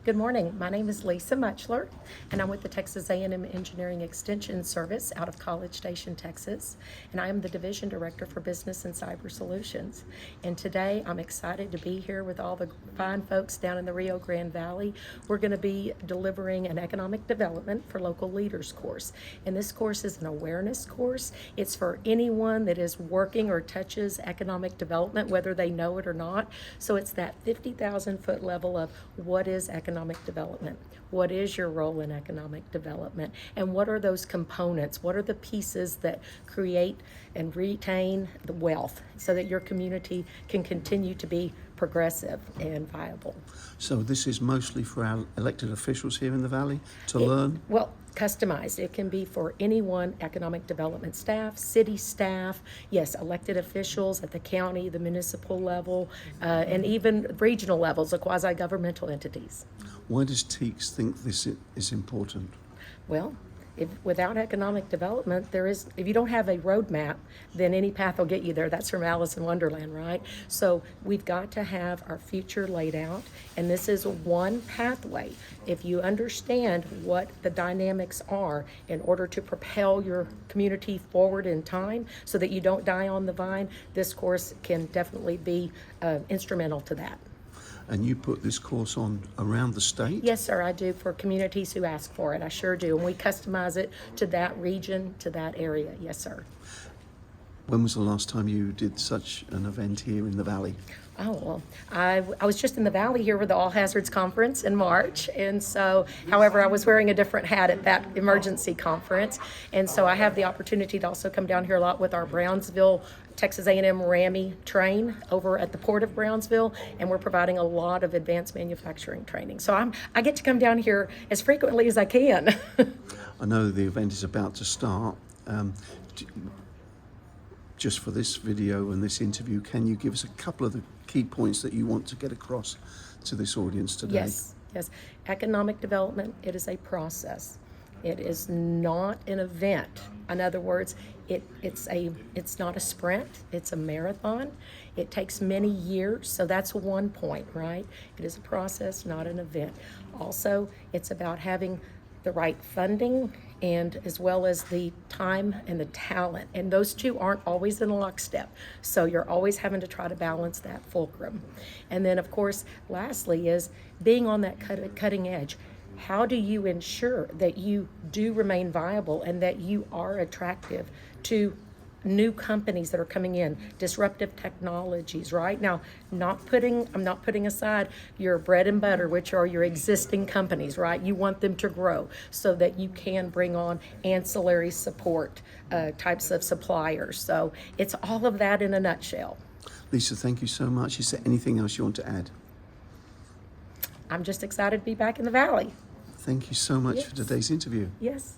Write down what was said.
Good morning. My name is Lisa Mutchler, and I'm with the Texas A&M Engineering Extension Service out of College Station, Texas, and I am the Division Director for Business and Cyber Solutions. And today I'm excited to be here with all the fine folks down in the Rio Grande Valley. We're going to be delivering an economic development for local leaders course, and this course is an awareness course. It's for anyone that is working or touches economic development, whether they know it or not. So it's that 50,000-foot level of what is economic development? What is your role in economic development? And what are those components? What are the pieces that create and retain the wealth so that your community can continue to be progressive and viable? So this is mostly for our elected officials here in the Valley to learn? Well, customized. It can be for anyone, economic development staff, city staff, yes, elected officials at the county, the municipal level, and even regional levels of quasi-governmental entities. Why does TEEX think this is important? Well, without economic development, if you don't have a roadmap, then any path will get you there. That's from Alice in Wonderland, right? So we've got to have our future laid out, and this is one pathway. If you understand what the dynamics are in order to propel your community forward in time so that you don't die on the vine, this course can definitely be instrumental to that. And you put this course on around the state? Yes, sir, I do, for communities who ask for it. I sure do. And we customize it to that region, to that area. Yes, sir. When was the last time you did such an event here in the Valley? Oh, well, I was just in the Valley here with the All Hazards Conference in March. And so, however, I was wearing a different hat at that emergency conference. And so I have the opportunity to also come down here a lot with our Brownsville Texas A&M Rammy train over at the Port of Brownsville, and we're providing a lot of advanced manufacturing training. So I get to come down here as frequently as I can. I know the event is about to start. Just for this video and this interview, can you give us a couple of the key points that you want to get across to this audience today? Yes. Economic development, it is a process. It is not an event. In other words, it's not a sprint, it's a marathon. It takes many years, so that's one point, right? It is a process, not an event. Also, it's about having the right funding and as well as the time and the talent. And those two aren't always in lockstep. So you're always having to try to balance that fulcrum. And then, of course, lastly is being on that cutting edge. How do you ensure that you do remain viable and that you are attractive to new companies that are coming in, disruptive technologies, right? Now, I'm not putting aside your bread and butter, which are your existing companies, right? You want them to grow so that you can bring on ancillary support types of suppliers. So it's all of that in a nutshell. Lisa, thank you so much. Is there anything else you want to add? I'm just excited to be back in the Valley. Thank you so much Yes. for today's interview. Yes.